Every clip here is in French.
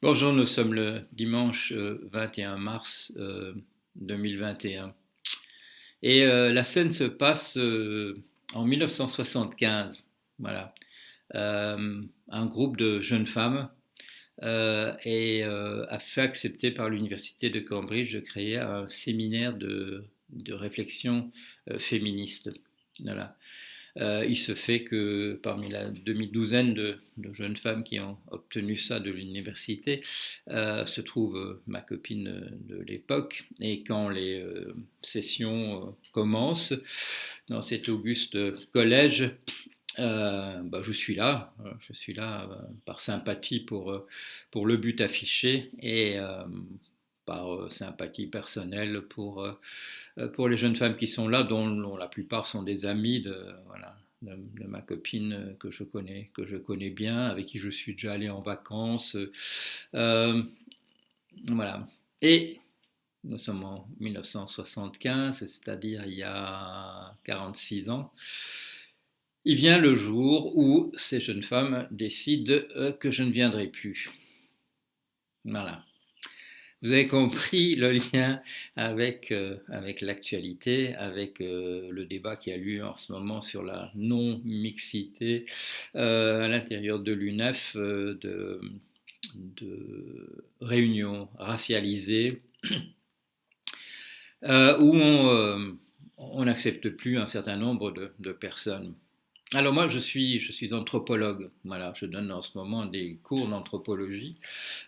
Bonjour, nous sommes le dimanche 21 mars 2021. La scène se passe en 1975. Voilà. Un groupe de jeunes femmes a fait accepter par l'université de Cambridge de créer un séminaire de réflexion féministe. Voilà. Il se fait que parmi la demi-douzaine de jeunes femmes qui ont obtenu ça de l'université se trouve ma copine de l'époque. Et quand les sessions commencent dans cet auguste collège, je suis là. Par sympathie pour le but affiché et par sympathie personnelle pour les jeunes femmes qui sont là, dont la plupart sont des amies de ma copine que je connais bien, avec qui je suis déjà allé en vacances. Euh, voilà. Et nous sommes en 1975, c'est-à-dire il y a 46 ans. Il vient le jour où ces jeunes femmes décident que je ne viendrai plus. Voilà. Vous avez compris le lien avec l'actualité, avec le débat qui a lieu en ce moment sur la non-mixité à l'intérieur de l'UNEF de réunions racialisées où on n'accepte plus un certain nombre de personnes. Alors moi, je suis anthropologue. Voilà, je donne en ce moment des cours d'anthropologie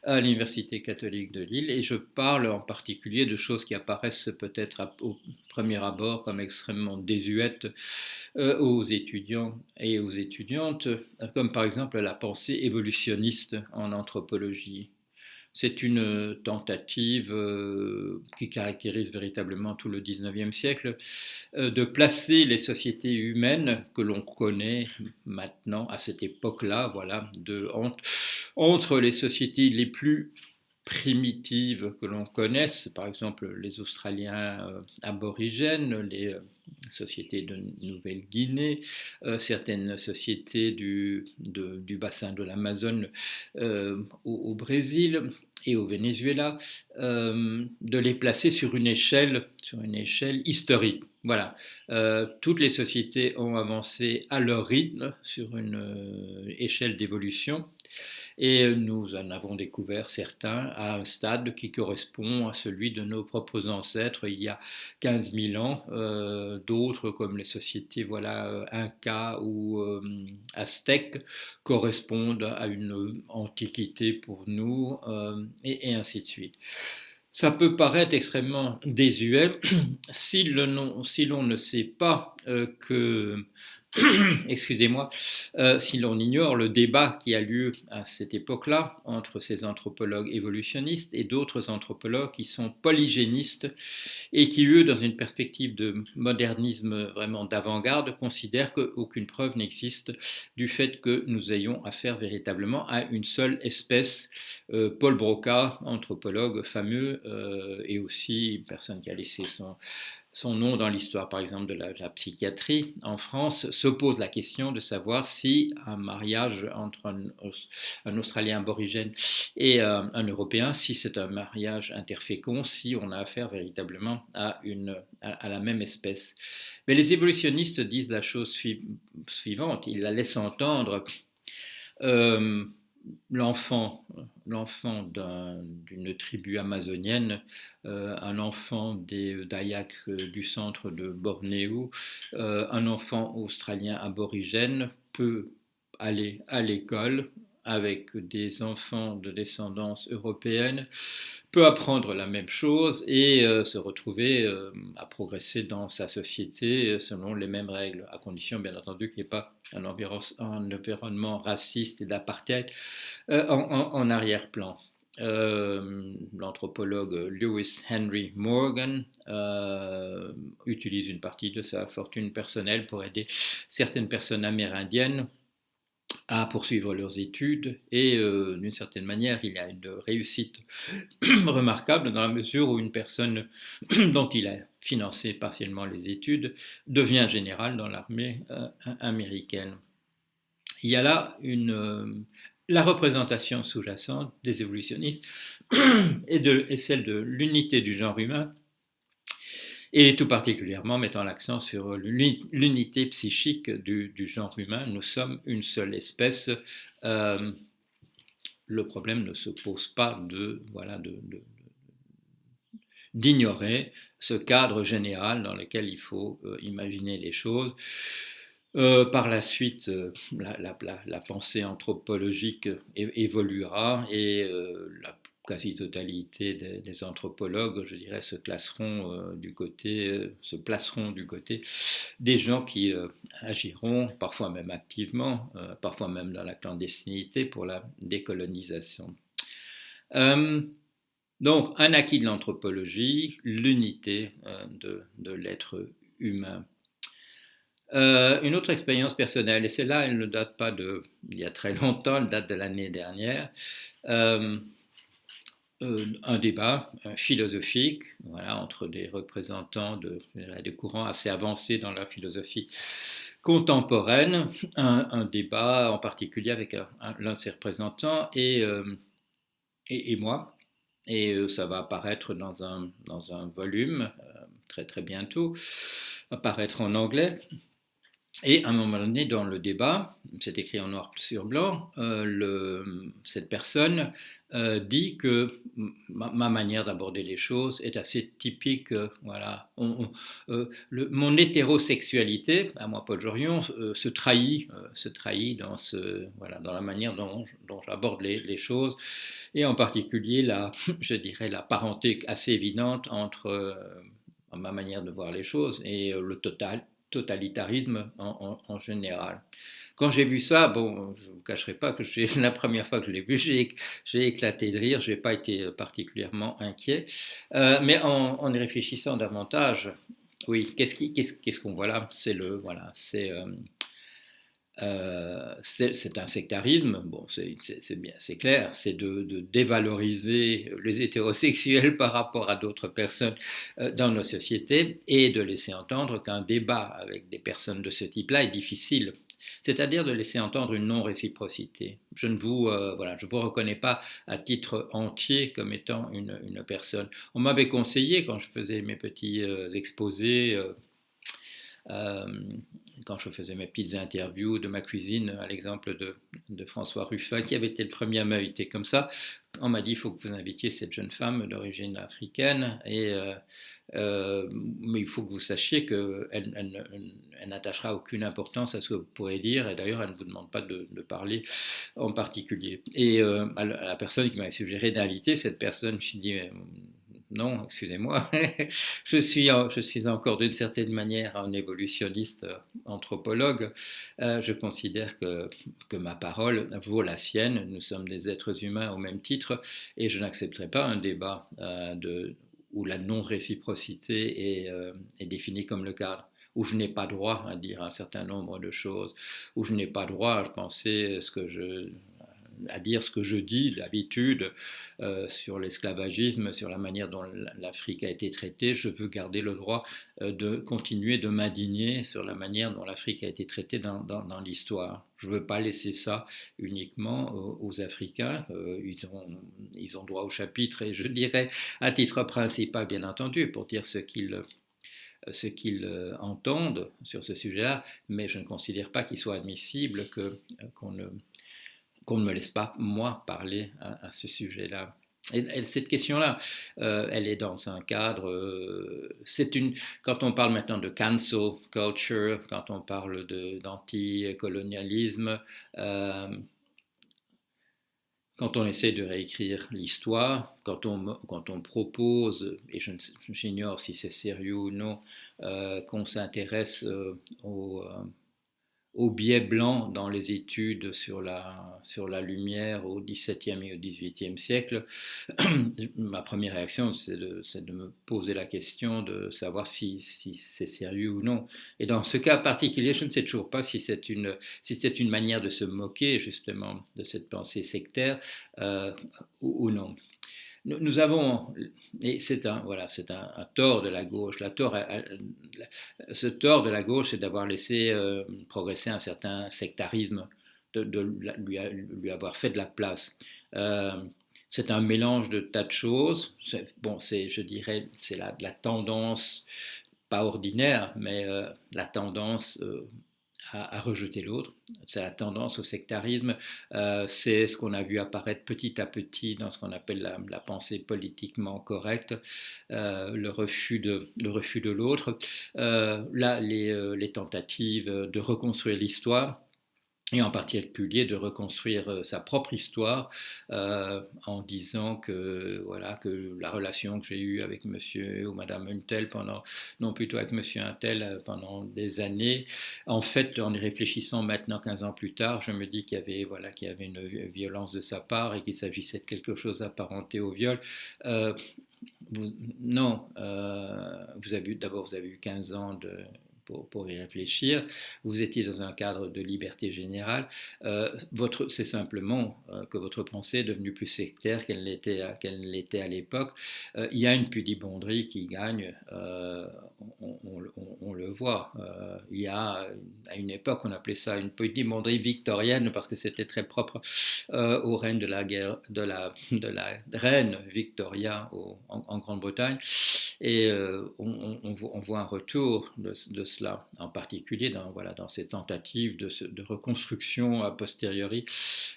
à l'Université catholique de Lille et je parle en particulier de choses qui apparaissent peut-être au premier abord comme extrêmement désuètes aux étudiants et aux étudiantes, comme par exemple la pensée évolutionniste en anthropologie. C'est une tentative qui caractérise véritablement tout le XIXe siècle de placer les sociétés humaines que l'on connaît maintenant, à cette époque-là, voilà, entre les sociétés les plus primitives que l'on connaisse, par exemple les Australiens aborigènes, les sociétés de Nouvelle-Guinée, certaines sociétés du bassin de l'Amazone au Brésil et au Venezuela, de les placer sur une échelle historique. Voilà. Toutes les sociétés ont avancé à leur rythme sur une échelle d'évolution et nous en avons découvert certains à un stade qui correspond à celui de nos propres ancêtres il y a 15 000 ans, d'autres comme les sociétés Inca ou aztèques correspondent à une antiquité pour nous et ainsi de suite. Ça peut paraître extrêmement désuet si l'on ne sait pas que excusez-moi, si l'on ignore le débat qui a lieu à cette époque-là entre ces anthropologues évolutionnistes et d'autres anthropologues qui sont polygénistes et qui, eux, dans une perspective de modernisme vraiment d'avant-garde, considèrent qu'aucune preuve n'existe du fait que nous ayons affaire véritablement à une seule espèce. Paul Broca, anthropologue fameux et aussi une personne qui a laissé son nom dans l'histoire, par exemple, de la psychiatrie en France, se pose la question de savoir si un mariage entre un Australien aborigène et un Européen, si c'est un mariage interfécond, si on a affaire véritablement à la même espèce. Mais les évolutionnistes disent la chose suivante, ils la laissent entendre. Euh, l'enfant d'une tribu amazonienne, un enfant des Dayaks du centre de Bornéo, un enfant australien aborigène peut aller à l'école avec des enfants de descendance européenne, peut apprendre la même chose et se retrouver à progresser dans sa société selon les mêmes règles, à condition bien entendu qu'il n'y ait pas un environnement raciste et d'apartheid en arrière-plan. L'anthropologue Lewis Henry Morgan utilise une partie de sa fortune personnelle pour aider certaines personnes amérindiennes à poursuivre leurs études et d'une certaine manière il a une réussite remarquable dans la mesure où une personne dont il a financé partiellement les études devient général dans l'armée américaine. Il y a là la représentation sous-jacente des évolutionnistes est celle de l'unité du genre humain, et tout particulièrement mettant l'accent sur l'unité psychique du genre humain. Nous sommes une seule espèce. Euh, le problème ne se pose pas d'ignorer ce cadre général dans lequel il faut imaginer les choses. Par la suite, la pensée anthropologique évoluera et la quasi-totalité des anthropologues, je dirais, se placeront du côté des gens qui agiront, parfois même activement, parfois même dans la clandestinité, pour la décolonisation. Donc, un acquis de l'anthropologie, l'unité de l'être humain. Une autre expérience personnelle, et celle-là, elle ne date pas d'il y a très longtemps, elle date de l'année dernière. Un débat philosophique, voilà, entre des représentants de courants assez avancés dans la philosophie contemporaine, un débat en particulier avec l'un de ses représentants et moi. Et ça va apparaître dans un volume très très bientôt, apparaître en anglais. Et à un moment donné, dans le débat, c'est écrit en noir sur blanc, cette personne dit que ma manière d'aborder les choses est assez typique. Voilà. Mon hétérosexualité, à moi Paul Jorion, se trahit dans la manière dont j'aborde les choses, et en particulier je dirais la parenté assez évidente entre ma manière de voir les choses et le totalitarisme en général. Quand j'ai vu ça, bon, je ne vous cacherai pas que la première fois que je l'ai vu, j'ai éclaté de rire, je n'ai pas été particulièrement inquiet. Mais en y réfléchissant davantage, oui, qu'est-ce qu'on voit là? C'est un sectarisme, bon, c'est clair, c'est de dévaloriser les hétérosexuels par rapport à d'autres personnes dans nos sociétés et de laisser entendre qu'un débat avec des personnes de ce type-là est difficile. C'est-à-dire de laisser entendre une non-réciprocité. Je ne vous reconnais pas à titre entier comme étant une personne. On m'avait conseillé, quand je faisais mes petits exposés, quand je faisais mes petites interviews de ma cuisine, à l'exemple de François Ruffin, qui avait été le premier à m'inviter comme ça, on m'a dit, il faut que vous invitiez cette jeune femme d'origine africaine, mais il faut que vous sachiez qu'elle n'attachera aucune importance à ce que vous pourrez dire, et d'ailleurs, elle ne vous demande pas de parler en particulier. Et à la personne qui m'avait suggéré d'inviter cette personne, je me suis dit, non, excusez-moi, je suis encore d'une certaine manière un évolutionniste anthropologue. Je considère que ma parole vaut la sienne. Nous sommes des êtres humains au même titre et je n'accepterai pas un débat où la non-réciprocité est définie comme le cadre, où je n'ai pas droit à dire un certain nombre de choses, où je n'ai pas droit à penser à dire ce que je dis d'habitude sur l'esclavagisme, sur la manière dont l'Afrique a été traitée. Je veux garder le droit de continuer de m'indigner sur la manière dont l'Afrique a été traitée dans l'histoire. Je ne veux pas laisser ça uniquement aux Africains. Ils ont droit au chapitre et je dirais à titre principal, bien entendu, pour dire ce qu'ils entendent sur ce sujet-là, mais je ne considère pas qu'il soit admissible qu'on ne me laisse pas, moi, parler à ce sujet-là. Et cette question-là, elle est dans un cadre. Quand on parle maintenant de cancel culture, quand on parle d'anticolonialisme, quand on essaie de réécrire l'histoire, quand on propose, et j'ignore si c'est sérieux ou non, qu'on s'intéresse au biais blanc dans les études sur la lumière au XVIIe et au XVIIIe siècle, ma première réaction, c'est de me poser la question de savoir si c'est sérieux ou non. Et dans ce cas particulier, je ne sais toujours pas si c'est une manière de se moquer justement de cette pensée sectaire ou non. Nous avons, et c'est un tort de la gauche. Ce tort de la gauche, c'est d'avoir laissé progresser un certain sectarisme lui avoir fait de la place. Euh, c'est un mélange de tas de choses. Bon, je dirais, c'est la tendance, pas ordinaire, mais la tendance à rejeter l'autre. C'est la tendance au sectarisme. C'est ce qu'on a vu apparaître petit à petit dans ce qu'on appelle la pensée politiquement correcte, le refus de l'autre. Là, les tentatives de reconstruire l'histoire, et en particulier de reconstruire sa propre histoire en disant que, voilà, que la relation que j'ai eue avec monsieur ou madame Untel non plutôt avec monsieur Untel pendant des années, en fait, en y réfléchissant maintenant 15 ans plus tard, je me dis qu'il y avait une violence de sa part et qu'il s'agissait de quelque chose apparenté au viol. Euh, vous, non, vous avez eu 15 ans pour y réfléchir. Vous étiez dans un cadre de liberté générale. C'est simplement que votre pensée est devenue plus sectaire qu'elle l'était à l'époque. Il y a une pudibonderie qui gagne, on le voit. Il y a, à une époque, on appelait ça une pudibonderie victorienne parce que c'était très propre au règne de la reine Victoria en Grande-Bretagne. Et on voit un retour de cela, en particulier dans ces tentatives de reconstruction a posteriori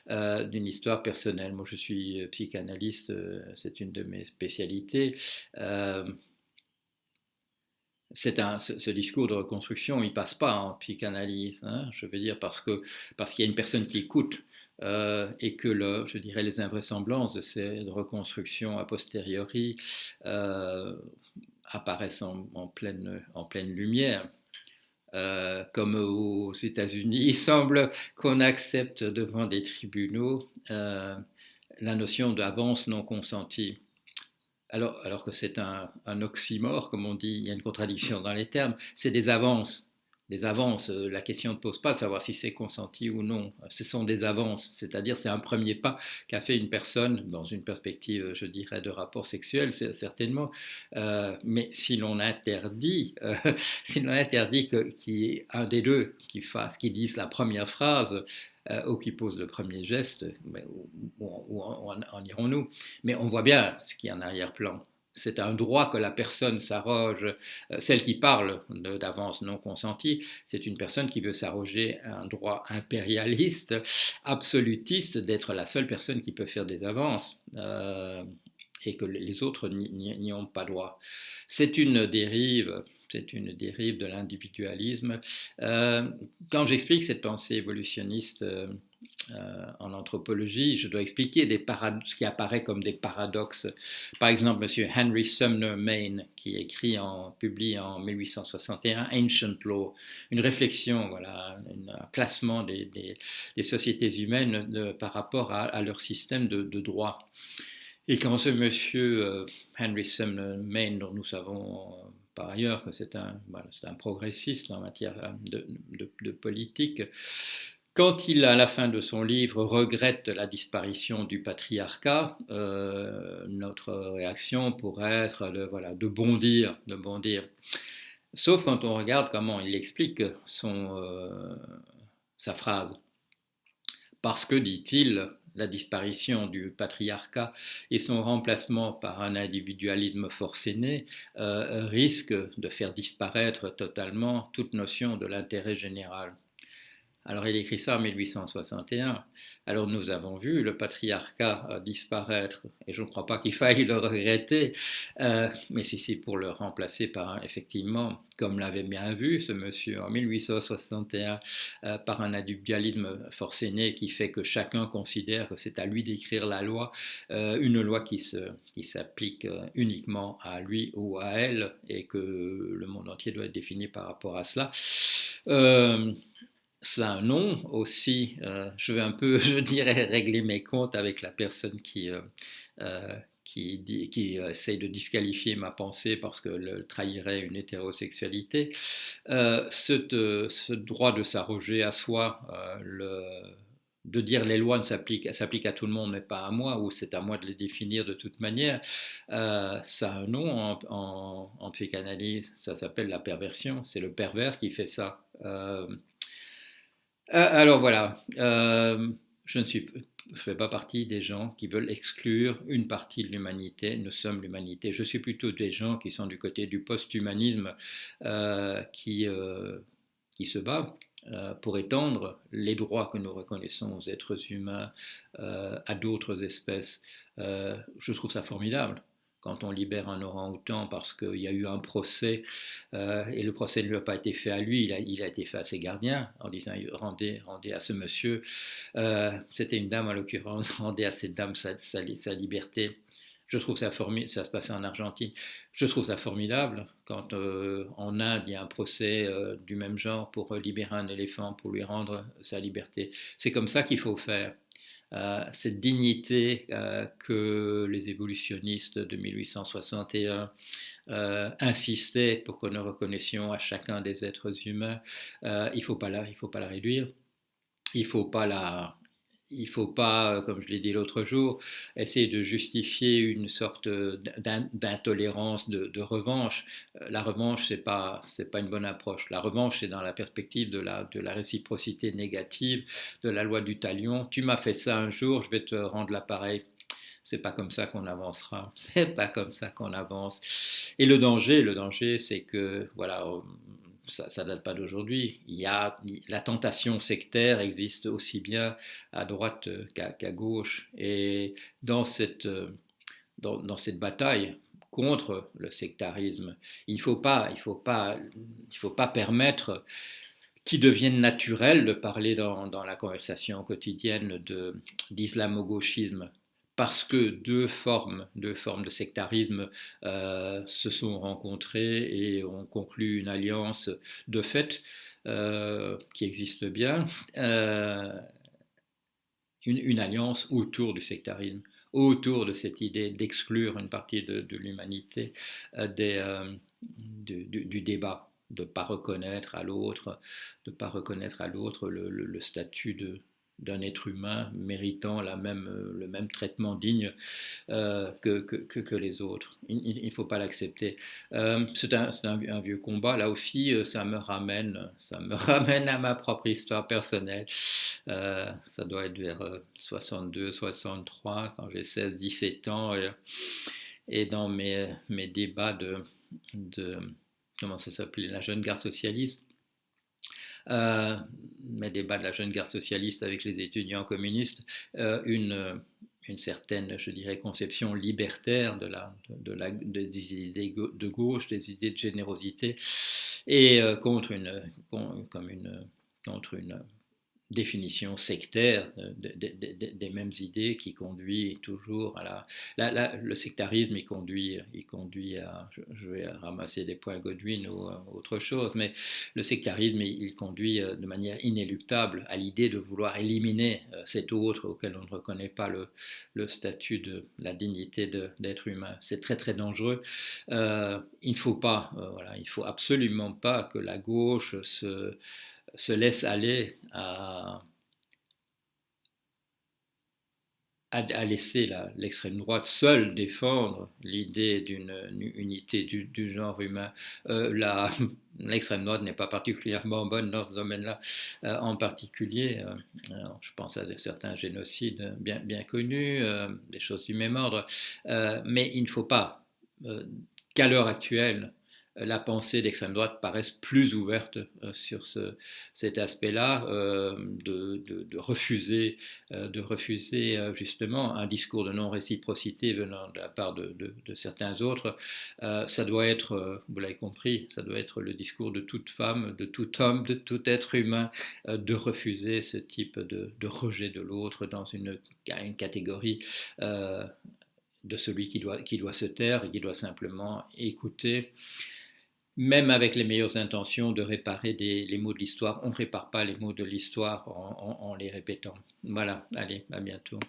d'une histoire personnelle. Moi, je suis psychanalyste, c'est une de mes spécialités. Ce discours de reconstruction, il passe pas en psychanalyse, hein, je veux dire parce qu'il y a une personne qui écoute et que je dirais les invraisemblances de ces reconstructions a posteriori apparaissent en pleine lumière. Comme aux États-Unis, il semble qu'on accepte devant des tribunaux la notion d'avance non consentie. Alors que c'est un oxymore, comme on dit, il y a une contradiction dans les termes, c'est des avances. Des avances, la question ne pose pas de savoir si c'est consenti ou non, ce sont des avances, c'est-à-dire c'est un premier pas qu'a fait une personne dans une perspective, je dirais, de rapport sexuel, certainement, mais si l'on interdit, si l'on interdit qu'il y ait un des deux qui dise la première phrase, ou qui pose le premier geste, où en irons-nous? Mais on voit bien ce qu'il y a en arrière-plan. C'est un droit que la personne s'arroge, celle qui parle d'avance non consentie, c'est une personne qui veut s'arroger un droit impérialiste, absolutiste, d'être la seule personne qui peut faire des avances. Et que les autres n'y ont pas droit. C'est une dérive de l'individualisme. Quand j'explique cette pensée évolutionniste en anthropologie, je dois expliquer ce qui apparaît comme des paradoxes. Par exemple, M. Henry Sumner Maine, qui publie en 1861 Ancient Law, une réflexion, voilà, un classement des sociétés humaines par rapport à leur système de droit. Et quand ce monsieur Henry Sumner Maine, dont nous savons par ailleurs que c'est un progressiste en matière de politique, quand il, à la fin de son livre, regrette la disparition du patriarcat, notre réaction pourrait être de bondir. Sauf quand on regarde comment il explique sa phrase. Parce que, dit-il, la disparition du patriarcat et son remplacement par un individualisme forcené risque de faire disparaître totalement toute notion de l'intérêt général. Alors il écrit ça en 1861. Alors nous avons vu le patriarcat disparaître, et je ne crois pas qu'il faille le regretter, mais si c'est pour le remplacer par effectivement, comme l'avait bien vu ce monsieur en 1861, par un individualisme forcené qui fait que chacun considère que c'est à lui d'écrire la loi, une loi qui s'applique uniquement à lui ou à elle, et que le monde entier doit être défini par rapport à cela. Cela a un nom aussi. Je vais un peu, je dirais, régler mes comptes avec la personne qui essaye de disqualifier ma pensée parce qu'elle trahirait une hétérosexualité. Ce droit de s'arroger à soi, de dire les lois s'appliquent à tout le monde mais pas à moi, ou c'est à moi de les définir de toute manière, ça a un nom en psychanalyse, ça s'appelle la perversion, c'est le pervers qui fait ça. Alors voilà, je ne suis, je fais pas partie des gens qui veulent exclure une partie de l'humanité. Nous sommes l'humanité. Je suis plutôt des gens qui sont du côté du post-humanisme, euh, qui, euh, qui se bat pour étendre les droits que nous reconnaissons aux êtres humains à d'autres espèces. Je trouve ça formidable quand on libère un orang-outan parce qu'il y a eu un procès et le procès ne lui a pas été fait à lui, il a été fait à ses gardiens en disant rendez à ce monsieur, c'était une dame en l'occurrence, rendez à cette dame sa liberté. Je trouve ça formidable, ça se passait en Argentine. Je trouve ça formidable quand en Inde il y a un procès du même genre pour libérer un éléphant, pour lui rendre sa liberté. C'est comme ça qu'il faut faire. Cette dignité que les évolutionnistes de 1861 insistaient pour que nous reconnaissions à chacun des êtres humains, il ne faut pas la réduire, il ne faut pas la, il ne faut pas, comme je l'ai dit l'autre jour, essayer de justifier une sorte d'intolérance, de revanche. La revanche, c'est pas une bonne approche. La revanche, c'est dans la perspective de la réciprocité négative, de la loi du talion. Tu m'as fait ça un jour, je vais te rendre l'appareil. C'est pas comme ça qu'on avancera. C'est pas comme ça qu'on avance. Et le danger, c'est que voilà, ça date pas d'aujourd'hui. Il y a la tentation sectaire existe aussi bien à droite qu'à gauche. Et dans cette dans cette bataille contre le sectarisme, il faut pas permettre qu'il devienne naturel de parler dans la conversation quotidienne d'islamo-gauchisme parce que deux formes de sectarisme se sont rencontrées et ont conclu une alliance de fait qui existe bien, euh, une alliance autour du sectarisme, autour de cette idée d'exclure une partie de l'humanité du débat, de ne pas reconnaître à l'autre, le statut d'un être humain méritant le même traitement digne que les autres. Il ne faut pas l'accepter. C'est un vieux combat. Là aussi, ça me ramène à ma propre histoire personnelle. Ça doit être vers 62, 63, quand j'ai 16, 17 ans. Et dans mes débats de comment ça s'appelait, la jeune garde socialiste, euh, mes débats de la jeune garde socialiste avec les étudiants communistes, une certaine, je dirais, conception libertaire des idées de gauche, des idées de générosité, et contre une définition sectaire des mêmes idées qui conduit toujours à le sectarisme, il conduit à, je vais ramasser des points Godwin ou autre chose, mais le sectarisme, il conduit de manière inéluctable à l'idée de vouloir éliminer cet autre auquel on ne reconnaît pas le statut de la dignité d'être humain. C'est très très dangereux. Il ne faut pas, voilà, il faut absolument pas que la gauche se laisse aller à laisser l'extrême droite seule défendre l'idée d'une unité du genre humain. L'extrême droite n'est pas particulièrement bonne dans ce domaine-là, en particulier. Je pense à certains génocides bien connus, des choses du même ordre, mais il ne faut pas qu'à l'heure actuelle, la pensée d'extrême droite paraisse plus ouverte sur cet aspect-là, de refuser justement un discours de non-réciprocité venant de la part de certains autres. Ça doit être, vous l'avez compris, ça doit être le discours de toute femme, de tout homme, de tout être humain, de refuser ce type rejet de l'autre dans une catégorie de celui qui doit se taire et qui doit simplement écouter, même avec les meilleures intentions de réparer les mots de l'histoire. On ne répare pas les mots de l'histoire en les répétant. Voilà, allez, à bientôt.